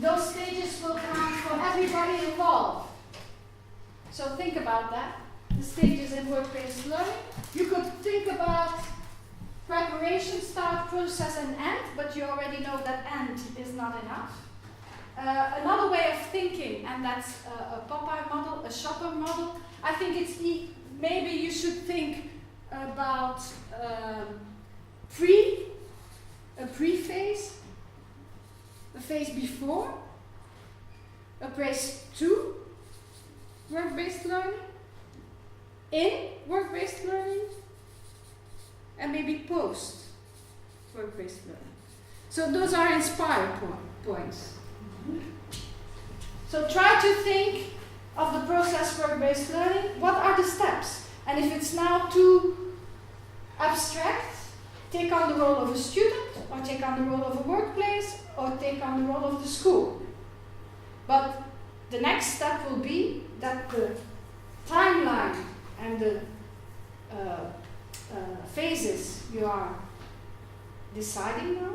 those stages will count for everybody involved. So think about that, the stages in work-based learning. You could think about preparation, start, process, and end, but you already know that end is not enough. Another way of thinking, and that's a Popeye model, a shopper model. I think it's maybe you should think about a pre-phase, a phase before, a phase to work-based learning, in work-based learning, and maybe post work-based learning. So those are inspired points. So try to think of the process work-based learning. What are the steps? And if it's now too abstract, take on the role of a student, or take on the role of a workplace, or take on the role of the school. But the next step will be that the timeline and the phases you are deciding now,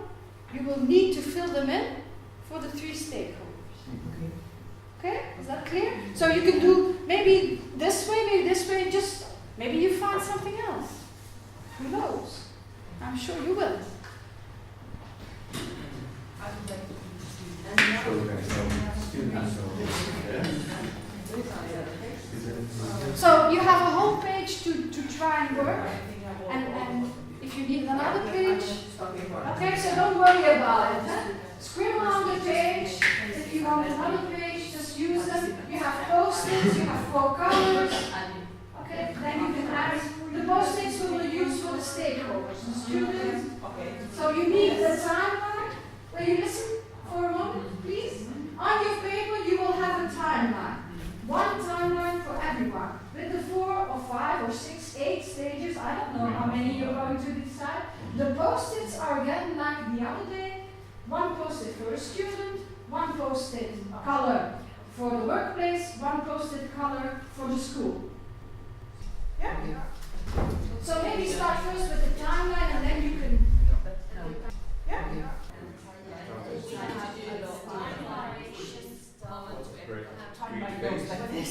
you will need to fill them in for the 3 stakeholders. Okay, is that clear? So you can do maybe this way, just maybe you find something else. Who knows? I'm sure you will. So you have a whole page to try and work, and if you need another page, okay, so don't worry about it. Huh? Scribble on the page. If you want another page, just use them. You have post-its, you have 4 colors. Okay, then you can add the post-its we will use for the stakeholders, the students. So you need a timeline. Will you listen for a moment, please? On your paper, you will have a timeline. One timeline for everyone, with the 4 or 5 or 6, 8 stages. I don't know how many you're going to decide. The post-its are again like the other day. 1 post-it for a student, 1 post-it color for the workplace, 1 post-it color for the school. Yeah? So maybe start first with the timeline and then you can. Yeah? Timeline goes like this.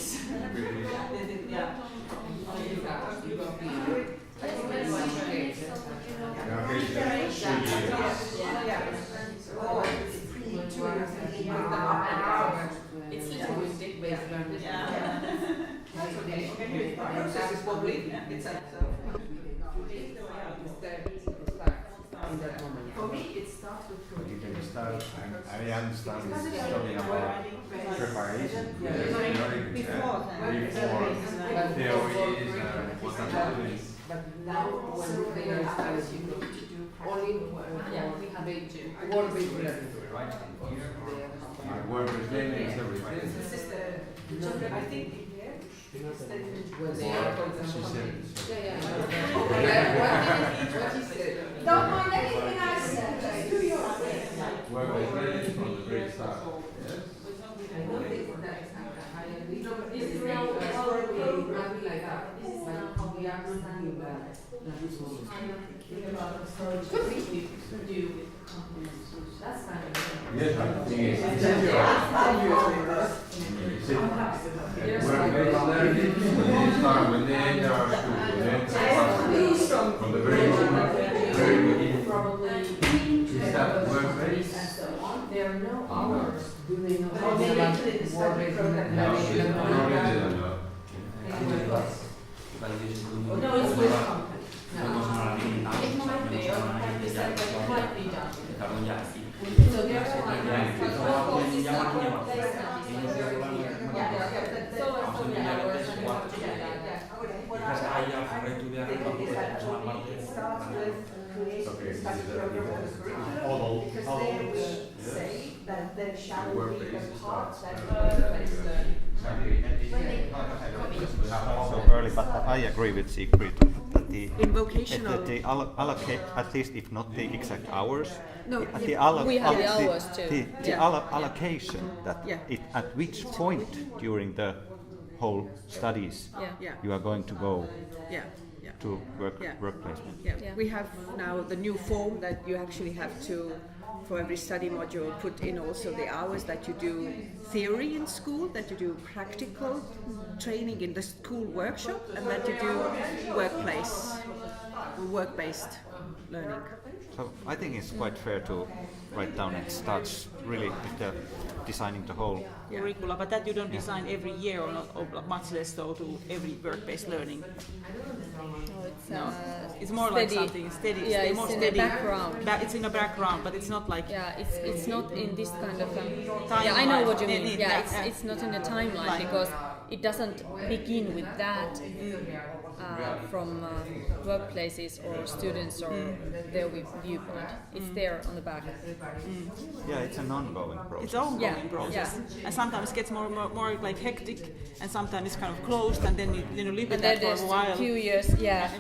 It's linguistic-based learning. That's okay. Process is probably for me, it starts with You can start, I understand it's talking about preparation, before theories, what are doing. but now when they are started, you need to do only work-based learning. Workers' learning is everything. This is the, I think here, when they are, for example, what you said. Don't mind anything I said, just do your thing. Workers' learning from the very start. Yes? I don't think that this is now how we are like that. This is now how we are understanding that. Could be. To do with compliments. That's kind of Yes, but the thing is, work-based learning, when they start, when they enter our school, from the very beginning, probably is that work-based? and so on. There are no hours. Do they know how they to actually like study work-based program. No, learning? they don't know. No, it's with company. It might be, or practice that it might be done. So therefore, I'm not like, well, it's not work-based studies, so very clear. So and so many hours and you have to do that. It starts with creating Okay, a study program or curriculum, because they will say that there shall be a part that So early, but I agree with Sigrid that the In vocational, that the allocate, at least if not the exact hours, No, we have the hours too. the Yeah. allocation that Yeah. at which point during the whole studies Yeah. yeah, you are going to go yeah, yeah. to Yeah. work placement. Yeah. Yeah. We have now the new form that you actually have to, for every study module, put in also the hours that you do theory in school, that you do practical training in the school workshop, and that you do work-based learning. So I think it's quite fair to write down it starts really with the designing the whole. curricula, but that you don't design every year or not, or much less so to every work-based learning. Oh, it's, No, it's more like steady. something steady. Yeah, it's more in steady. the background. It's in the background, but it's not like Yeah, it's not in this kind of. Timeline. Yeah, I know what you Yeah, mean. yeah, Yeah, yeah. it's not in the timeline Line. because it doesn't begin with that from workplaces or students or their viewpoint. It's there on the back. Yeah, it's an ongoing process. it's ongoing Yeah, process, yeah. and sometimes it gets more like hectic, and sometimes it's kind of closed, and then you live with And that then for a there's while. a few years, yeah,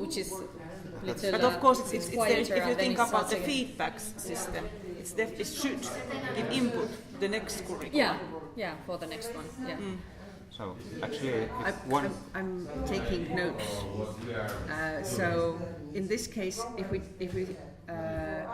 which is little. But of course, it's there, quieter, if you and then think it about starts the again. feedback system, it should give input to the next curriculum. Yeah, for the next one. Yeah. So actually, if one I'm taking notes. So in this case, if we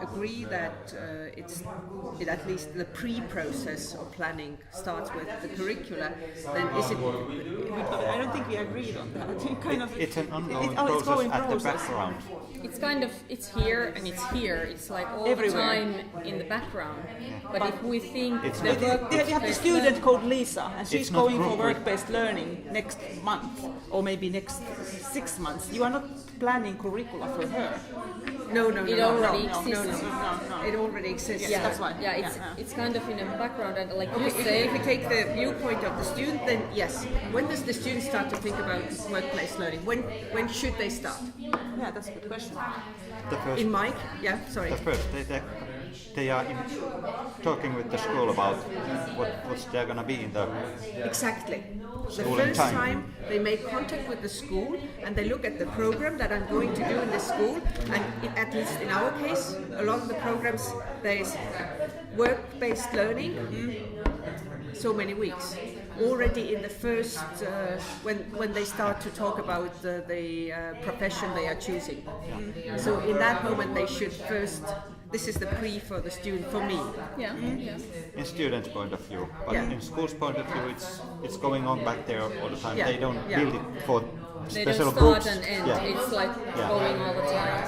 agree that it at least the pre-process of planning starts with the curricula, then is it? I don't think we agreed on that. Kind of, it's an ongoing it's process going at the process. background. It's kind of it's here and it's here. It's like all Everywhere. the time in the background. But if we think It's the not- work They have a student called Lisa, and she's It's not going for group work. work-based learning next month, or maybe next 6 months. You are not planning curricula for her. No. It already exists. No. It already exists. Yeah, that's why. Yeah, it's kind of in the background and like you If say. we take the viewpoint of the student, then yes. When does the student start to think about workplace learning? When should they start? Yeah, that's a good question. The first, In Mike? Yeah, sorry. the first they are talking with the school about what's they're gonna be in the. Exactly. The School first time. time they make contact with the school and they look at the program that I'm going to do in the school, and at least in our case, along the programs there is work-based learning, so many weeks. Already in the first, when they start to talk about the profession they are choosing. So in that moment they should first, this is the pre for the student, for me. Yeah, yeah. In students' point of view, but Yeah. in school's point of view, it's going on back there all the time. Yeah, They don't yeah. build it for They special don't start groups. and end. Yeah. It's like Yeah. going all the time.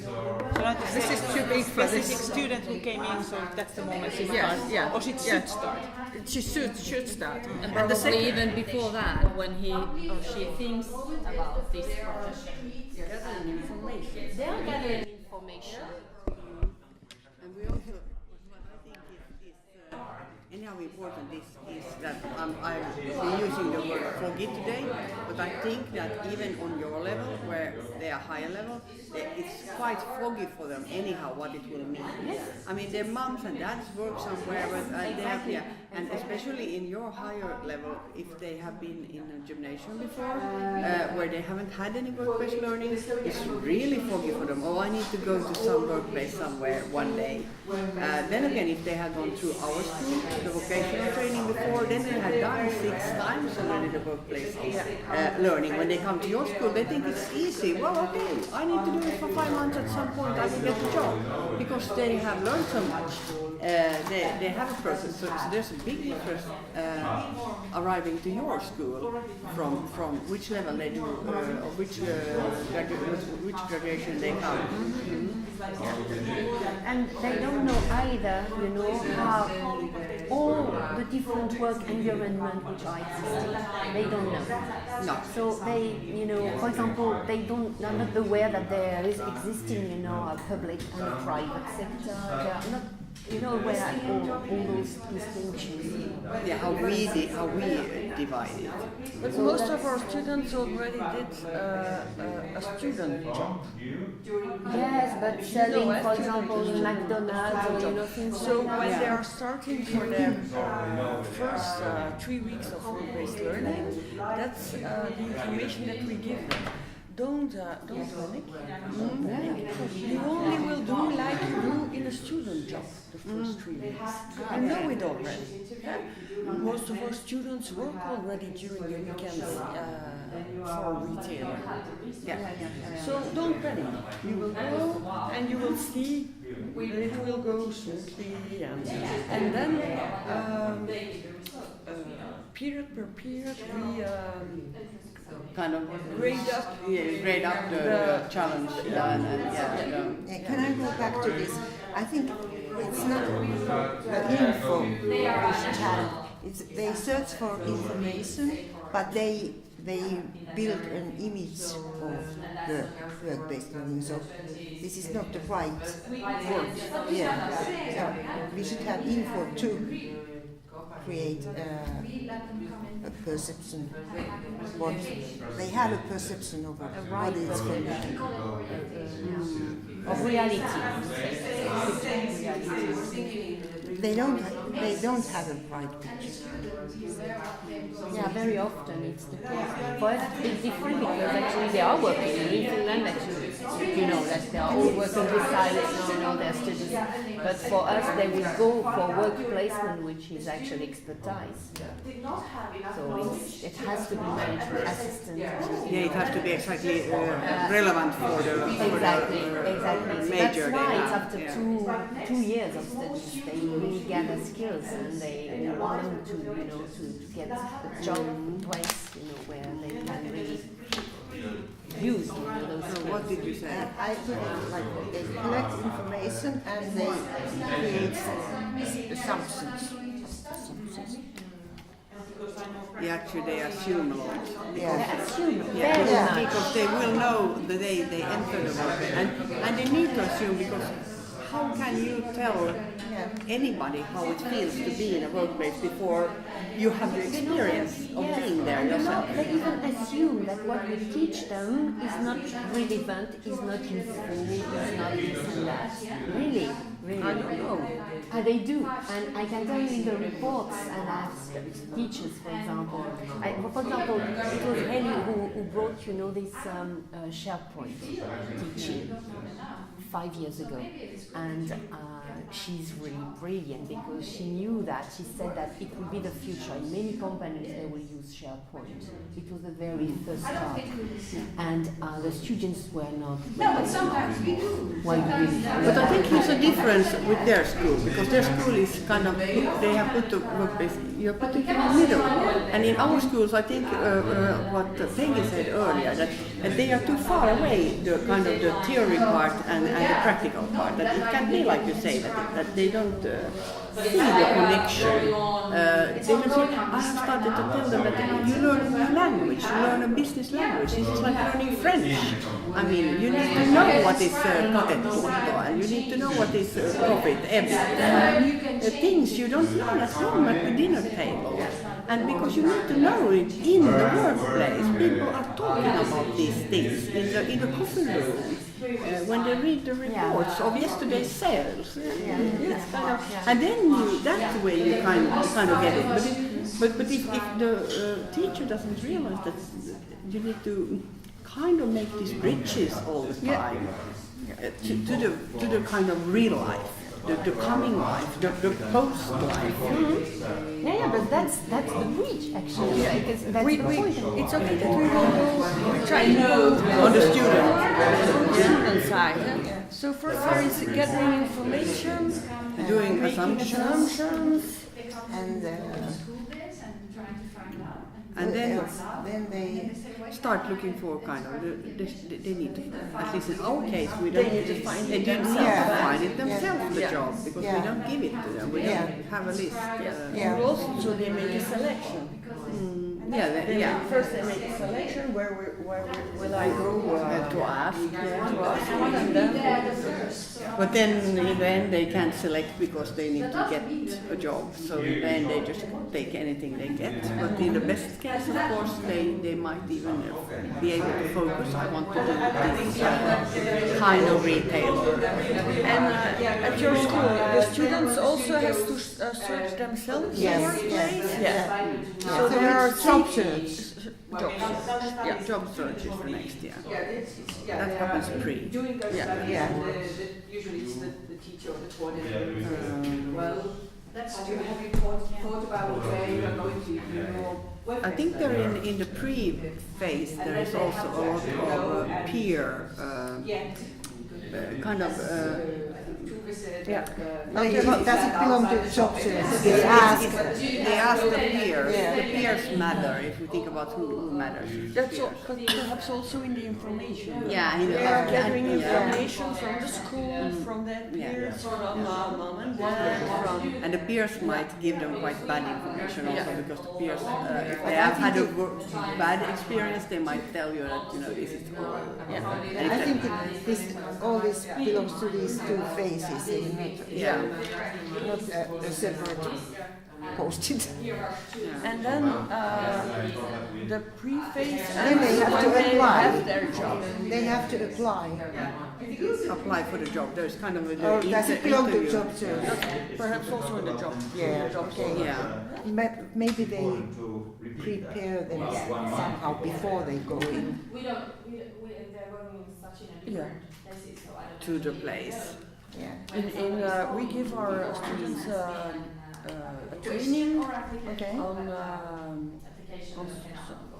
So not to This say is too big for specific this. student who came in, so that's the moment she Yeah, starts. yeah, Or she yeah. should start. She should start. And the probably second, even before that, when he or she thinks about this profession. They are gathering information. And we also, what I think is anyhow important is that I'm using the word foggy today, but I think that even on your level, where they are higher level, it's quite foggy for them anyhow what it will mean. I mean, their moms and dads work somewhere, but they have, and especially in your higher level, if they have been in a gymnasium before, where they haven't had any work-based learning, it's really foggy for them. Oh, I need to go to some workplace somewhere one day. Then again, if they had gone through our school, the vocational training before, then they had done 6 times already the workplace learning. When they come to your school, they think it's easy. Well, okay, I need to do it for 5 months at some point, I will get a job. Because they have learned so much. They have a process. So there's a big difference arriving to your school from which level they do, or which graduation they come. And they don't know either, you know, how all the different work environment which are existing. They don't know. No. So they, you know, for example, they're not aware that there is existing, you know, a public and a private sector. They are not, you know, aware at all those distinctions. Yeah, how we divide it. But most of our students already did a student job. Yes, but selling, for example, in McDonald's or, you know, things So like that. when they are starting for their first 3 weeks of work-based learning, that's the information that we give them. Don't panic. You only will do like you do in a student job the first 3 weeks. You know it already. Yeah? Most of our students work already during the weekends for a retailer. Yeah. So don't panic. You will go and you will see that it will go smoothly, and then period per period we Kind of grade up. grade up the challenge. Can I go back to this? I think it's not the info they should have. They search for information, but they build an image of the work-based learning. So this is not the right word. Yeah. So we should have info to create a perception. What they have a perception of what is going Of reality. They don't have a right picture. Yeah, very often it's the case. For us it's a bit different because actually they are working in Finland, actually, you know, that they are all working beside their studies. But for us they will go for work placement, which is actually expertise. So it has to be management assistant. Yeah, it has to be exactly relevant for the Exactly. So major that's why they it's have. after 2 years of studies they really gather skills and they want them to get a job place, where they can really use those skills. What did you say? I put it like they collect information and they create assumptions. Yeah, actually they assume a lot. Yeah. Assume Yeah, very much. because they will know the day they enter the workplace, and they need to assume, because how can you tell anybody how it feels to be in a workplace before you have the experience of being there yourself? They even assume that what we teach them is not relevant, is not useful, is not this and that. Really. I don't know. They do, and I can tell you in the reports, and I have teachers, for example. It was Heli who brought, this SharePoint teaching 5 years ago, and she's really brilliant because she knew that. She said that it will be the future. In many companies they will use SharePoint. It was the very first start, and the students were not. No, but sometimes we do. But I think there's a difference with their school, because their school is kind of, they have put the workplace, you're putting it in the middle. And in our schools, I think what Peggy said earlier, that they are too far away, the kind of the theory part and the practical part. That it can be like you say, that they don't feel the connection. I have started to tell them that you learn a new language, you learn a business language. This is like learning French. I mean, you need to know what is cateto, and you need to know what is profit, EBIT, things you don't learn at home at the dinner table. And because you need to know it in the workplace, people are talking about these things in the coffee room. When they read the reports of yesterday's sales, it's kind of, and then that way you kind of get it. But if the teacher doesn't realize that you need to kind of make these bridges all the time to the kind of real life. The coming life, the post life. Mm-hmm. Yeah, but that's the bridge actually. Because that's the point. It's okay that we will go try to go On the student side. So first there is gathering information, doing making assumptions, and then they start looking for kind of they need to, at least in our case, we don't need to find it themselves the job, because we don't give it to them. We don't have a list. So they make a selection. First they make a selection where will I go to ask one, and then. But then in the end they can't select because they need to get a job. So in the end they just take anything they get. But in the best case, of course, they might even be able to focus. I want to do this kind of retail. And at your school, the students also have to search themselves. Yes. So there are options. job search is the next year. That happens pre. Yeah. Usually it's the teacher or the coordinator. Well, have you thought about the way you're going to I think they're in the pre-phase. There is also a lot of peer kind of. No, it doesn't belong to the job search. They ask the peers. The peers matter if we think about who matters. That's all, but perhaps also in the information. Yeah, they are gathering information from the school, from their peers, from mom and dad, and the peers might give them quite bad information also because the peers, if they have had a bad experience, they might tell you that this is all. I think all this belongs to these two phases. Not a separate posted. And then the pre-phase, Then they have to apply. Have their job. They have to apply. Apply for the job. There's kind of does it belong to job search? Perhaps also in the job. Maybe they prepare them somehow before they go in. To the place. We give our students a training on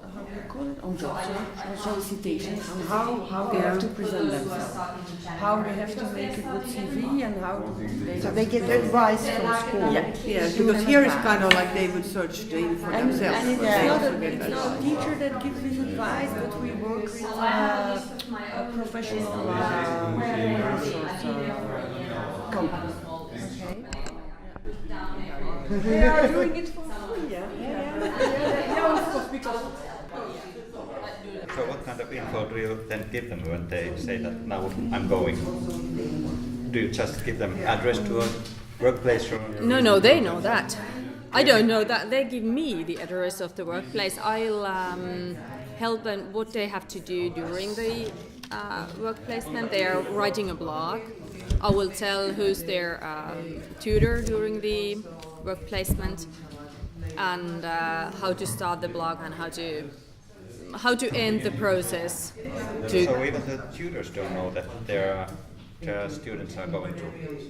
how do you call it? On job search, on solicitations, on how they have to present themselves, how they have to make a good CV, and how they. So they get advice from school. Yes, because here is kind of like they would search for themselves. And it's not a teacher that gives this advice, but we work with a professional company. They are doing it for free, of course, because. So what kind of info do you then give them when they say that now I'm going? Do you just give them address to a workplace? Or No, they know that. I don't know that. They give me the address of the workplace. I'll help them what they have to do during the work placement. They are writing a blog. I will tell who's their tutor during the work placement and how to start the blog and how to end the process. So even the tutors don't know that their students are going to.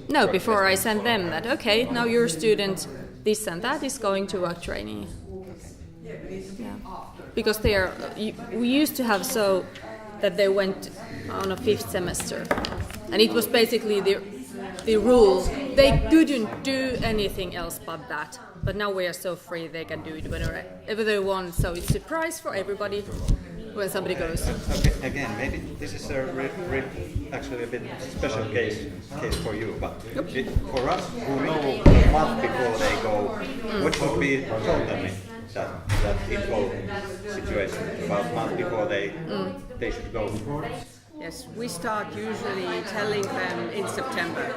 No, before I send them that, okay, now your student this and that is going to work training. Yeah. Because we used to have so that they went on a 5th semester, and it was basically the rule. They couldn't do anything else but that. But now we are so free; they can do it whenever they want. So it's a surprise for everybody when somebody goes. Okay, again, maybe this is actually a bit special case for you, but for us who know a month before they go, what would be told them that info situation about a month before they should go? Yes, we start usually telling them in September,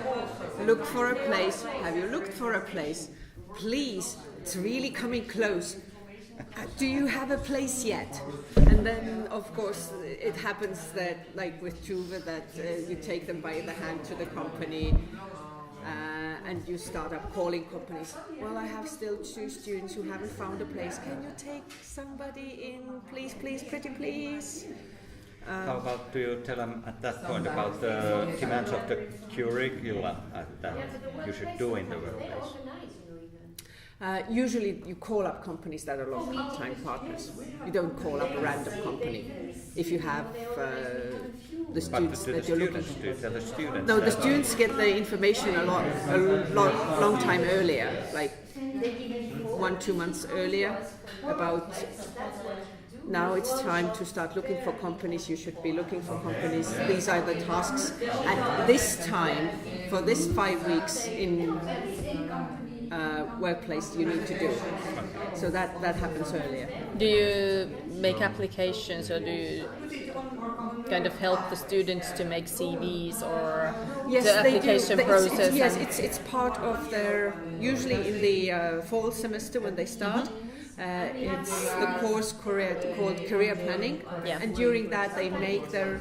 look for a place. Have you looked for a place? Please, it's really coming close. Do you have a place yet? And then, of course, it happens that, like with Tuve, that you take them by the hand to the company and you start up calling companies. Well, I have still 2 students who haven't found a place. Can you take somebody in, please, pretty please? How about do you tell them at that point about the demands of the curricula that you should do in the workplace? Usually you call up companies that are long-time partners. You don't call up a random company. If you have the students that you're looking for. No, the students get the information a long time earlier, like 1-2 months earlier about now it's time to start looking for companies. You should be looking for companies. These are the tasks at this time for this 5 weeks in workplace you need to do. So that happens earlier. Do you make applications or do you kind of help the students to make CVs or the application process? Yes, it's part of their, usually in the fall semester when they start. It's the course called Career Planning, and during that they make their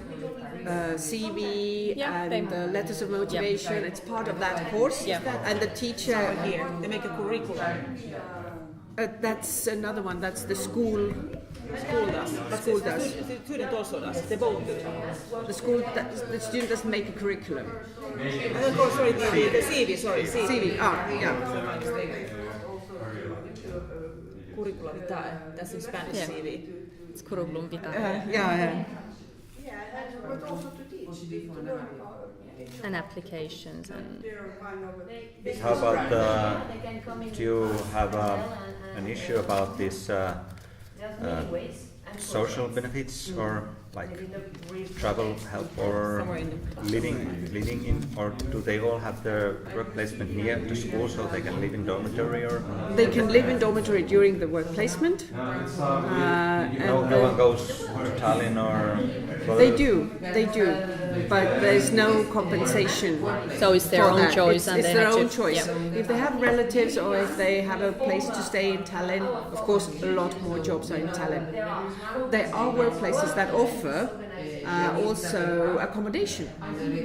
CV and letters of motivation. It's part of that course, and the teacher here they make a curriculum. That's another one. That's the school School does. But School the does. The student also does. They both do. The student doesn't make a curriculum. Sorry, the CV, sorry. CV, yeah. Curriculum vitae, that's in Spanish, Yeah. CV. It's curriculum vitae. Yeah. And applications and How about, do you have an issue about this social benefits or like travel help or living in, or do they all have their work placement near the school so they can live in dormitory or? They can live in dormitory during the work placement. No one goes to Tallinn or? They do, but there's no compensation. So it's their for own that. choice and It's they their have own to- choice. yeah. If they have relatives or if they have a place to stay in Tallinn, of course a lot more jobs are in Tallinn. There are workplaces that offer also accommodation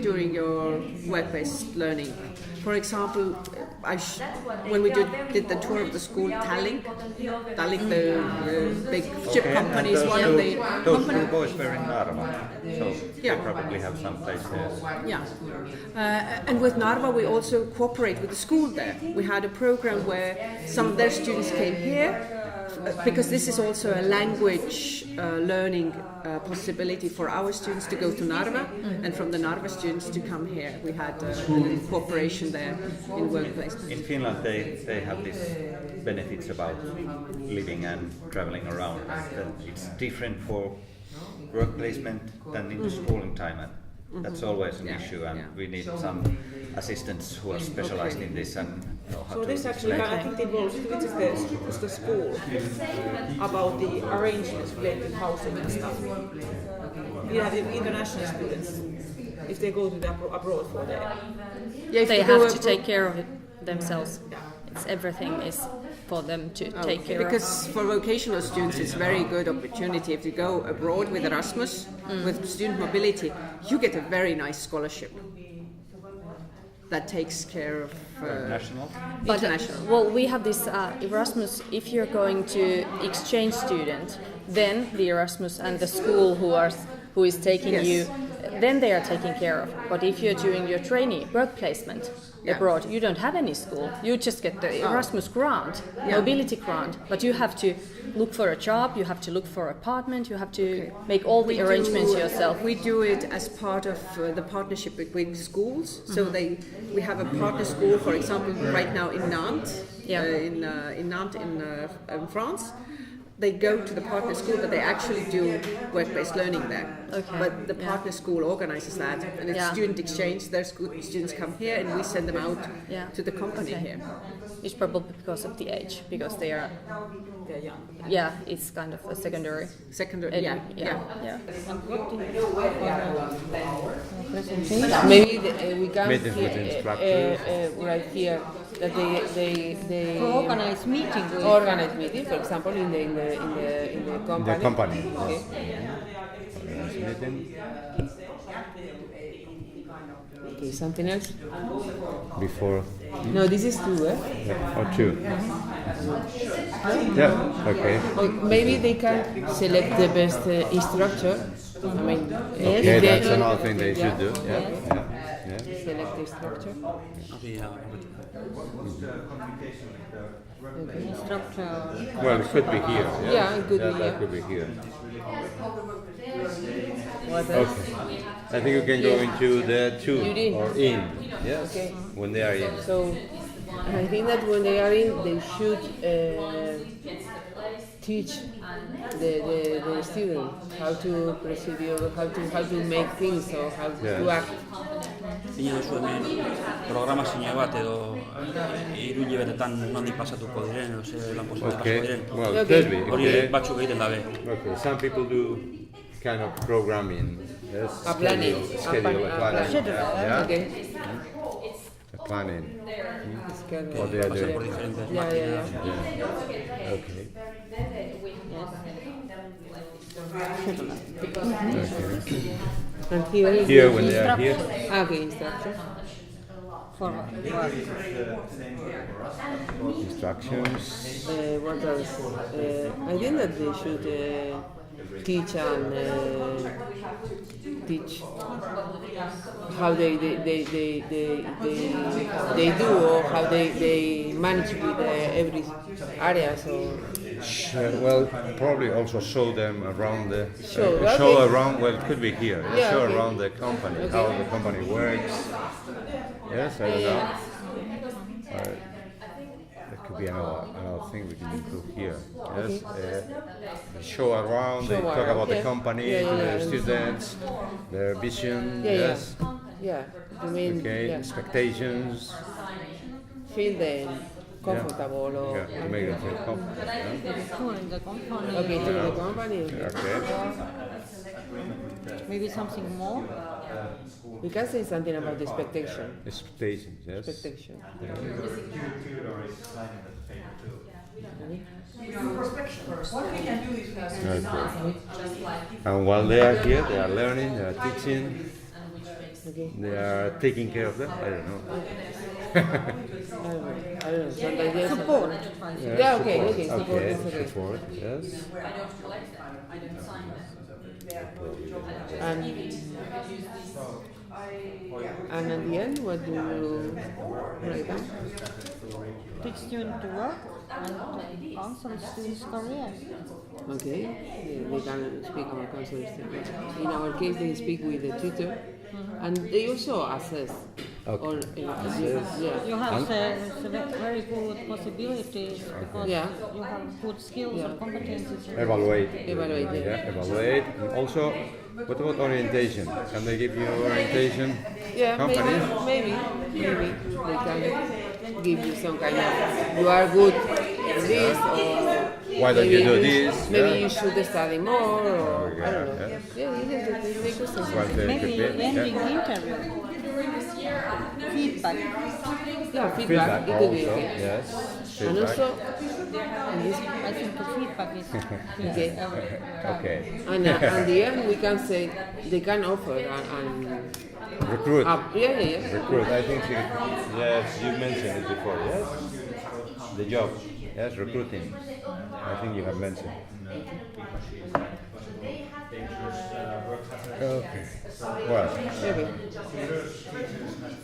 during your work-based learning. For example, when we did the tour of the school, Tallink, the big ship company, is one of the Those companies. two boys were in Narva, so they probably have some place there. Yeah, and with Narva we also cooperate with the school there. We had a program where some of their students came here, because this is also a language learning possibility for our students to go to Narva, and from the Narva students to come here. We had cooperation there in workplace. In Finland, they have these benefits about living and traveling around. And it's different for work placement than in the schooling time, and that's always an issue. And we need some assistants who are specialized in this and know how So to this actually, explain. I think, involves which is the school about the arrangements related to housing and stuff. You have international students if they go to the abroad for their. They have to take care of it themselves. It's everything is for them to take care of. Because for vocational students it's very good opportunity. If you go abroad with Erasmus, with student mobility, you get a very nice scholarship that takes care of National? But, international. well, we have this Erasmus. If you're going to exchange student, then the Erasmus and the school who is taking Yes. you, then they are taken care of. But if you're doing your trainee work placement abroad, you don't have any school. You just get the Erasmus grant, mobility grant. But you have to look for a job. You have to look for an apartment. You have to make all the arrangements yourself. We do it as part of the partnership between schools. So we have a partner school, for example, right now in Nantes, in Nantes in France. They go to the partner school, but they actually do work-based learning there. Okay. But the partner school organizes that, and it's student exchange. Their students come here, and we send them out to the company here. It's probably because of the age, because they're young. Yeah, it's kind of a secondary. Yeah. Maybe we can Meetings with instructors. right here that they Organize meeting. organize meetings, for example, in the company. The company. Okay. Meeting Okay, something else? before No, this is two, eh? or two. Yeah. Okay. Or maybe they can select the best instructor. I mean, Okay, if they- that's another thing they should do. Yeah. Select the instructor. Instructor. Well, it could be here. Yeah, it could be that here. could be here. What else? Okay. I think you can go into the two You did. or in. Yes. Okay. When they are in. So I think that when they are in, they should teach the student how to procedure, how to make things or how to act. Zine duzu hemen programazio bat edo hiru hilabetetan nondik pasatuko diren, edo ze lanpostu pasatuko Okay. diren. Well, it could be. Hori Okay. batzuk egiten dabe. Okay. Some people do kind of programming. Yes. A planning. Schedule. A Planning. schedule. Yeah. Okay. A planning. Schedule. What they are Pasar por doing. diferentes Yeah, yeah, yeah. Yeah. Okay. And here is Here the when they are here. Okay, instruction. for work. Instructions. What else? I think that they should teach and teach how they do or how they manage with every area. So Well, probably also show them around the Show, show okay. around. Well, it could be here. Yeah, show okay. around the company, Okay. how the company works. Yes, I don't know. That could be another thing we can improve here. Yes, show around. They Show talk around, about the yeah. company Yeah, to yeah, the yeah. students, their vision. Yeah, yes. yeah. You mean Okay. yeah. Expectations. Feel them comfortable or Yeah, to make them feel comfortable. Yeah? Touring the company. okay to the company. Okay. Maybe something more. We can say something about the expectation. Expectations. Yes. Expectation. Okay. And while they are here, they are learning, they are teaching, Okay. they are taking care of them. I don't know. I don't know. Sometimes yes. Support. Yeah, okay, okay, support, Okay, that's okay. support, yes. And at the end, what do you write down? Teach students to work and counsel students' career. Okay, they can speak about counselors. In our case, they speak with the tutor, and they also assess. Okay. Or, yeah. You have very good possibilities because Yeah. you have good skills or competencies. Evaluate. Evaluate, yeah. Yeah, evaluate. And also, what about orientation? Can they give you orientation? Yeah, Companies? maybe they can give you some kind of you are good in this or Why don't maybe you do this? Maybe Yeah. you should study more or I don't know. Yeah. Yeah, they could say What they Maybe could be. ending Yeah. interview. Feedback. Yeah, feedback. Feedback It could be also. okay. Yes. And Feedback. also, and this, I think the feedback is okay. Okay. And at the end, we can say they can offer and Recruit. yeah. Recruit. I think yes, you mentioned it before. Yes. The job. Yes, recruiting. I think you have mentioned. Okay. Well, Maybe.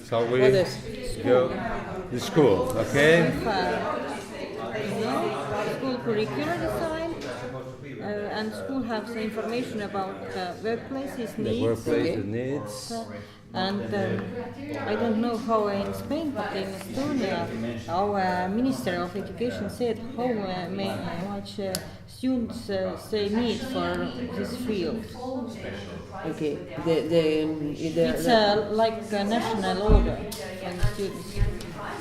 shall we What else? go to school? Okay. School curriculum design and school has information about workplaces The needs. workplace the needs. And I don't know how in Spain, but in Estonia, our Minister of Education said how much students they need for this field. Okay. It's like a national order for the students.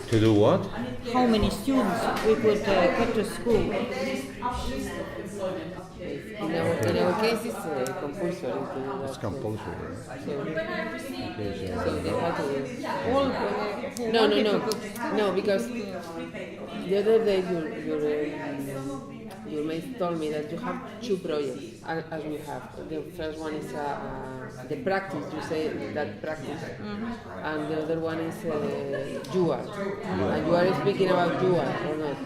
To do what? How many students we could go to school? In our case, it's compulsory to do that. It's compulsory. So they have to. All No, because the other day your mate told me that you have two projects, as we have. The first one is the practice, you say that practice, and the other one is dual. And you are speaking about dual or not?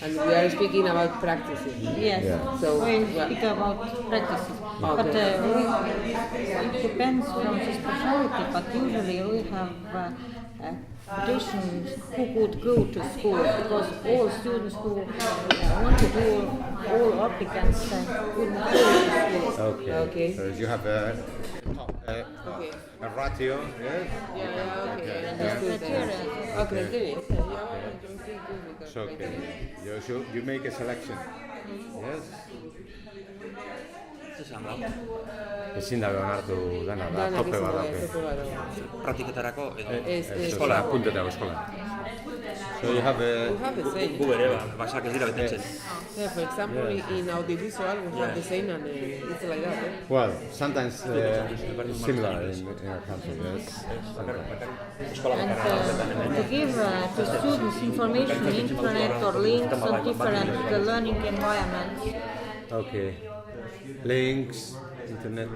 And we are speaking about practices. Yes, So we yeah. speak about practices. Okay. But it depends from the specialty, but usually we have patients who could go to school because all students who want to do, all applicants couldn't go to school. Okay. So you have a ratio, yes? Yeah, okay. Understood. Okay. So okay. You make a selection. Yes. Ezin da onartu dana, da tope bat dauke. Praktiketarako edo Eskola, apuntetarako eskola. So you have a... gu ere, basak ez dira betetzen. Yeah, for example, in audiovisual we have the same and it's like that. Well, sometimes similar in our country, yes. And to give to students information, internet or links on different learning environments. Okay. Links, internet.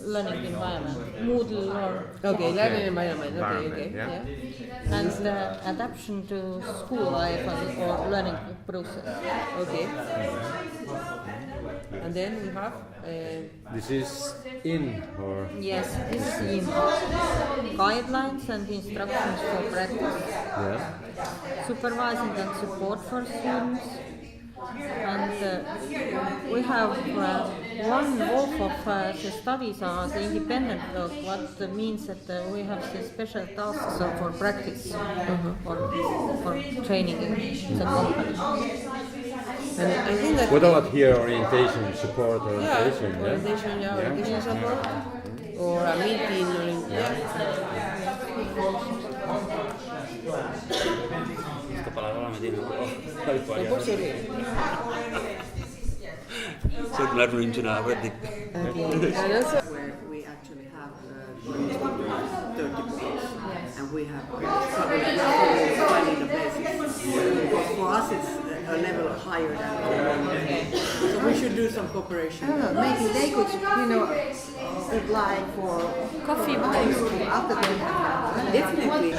learning environment, Moodle or Okay, learning environment. Okay. Yeah. Yeah. and adaptation to school life or learning process. Okay. And then we have. This is in or Yes, this is in guidelines and instructions for practice, yeah. supervising and support for students. And we have one half of the studies are the independent work, what means that we have the special tasks for practice for training in the company. And I think that. What about here orientation, support Yeah, orientation? orientation, orientation support, or a meeting, Sto palabra me tiene un poco. Non posso dire. Sono una rinunciata, guardi. And also, Where we actually have 30 points, and we have probably finding the places. For us, it's a level higher than so we should do some cooperation. I don't know, maybe they could, apply for Coffee breaks after they have Definitely.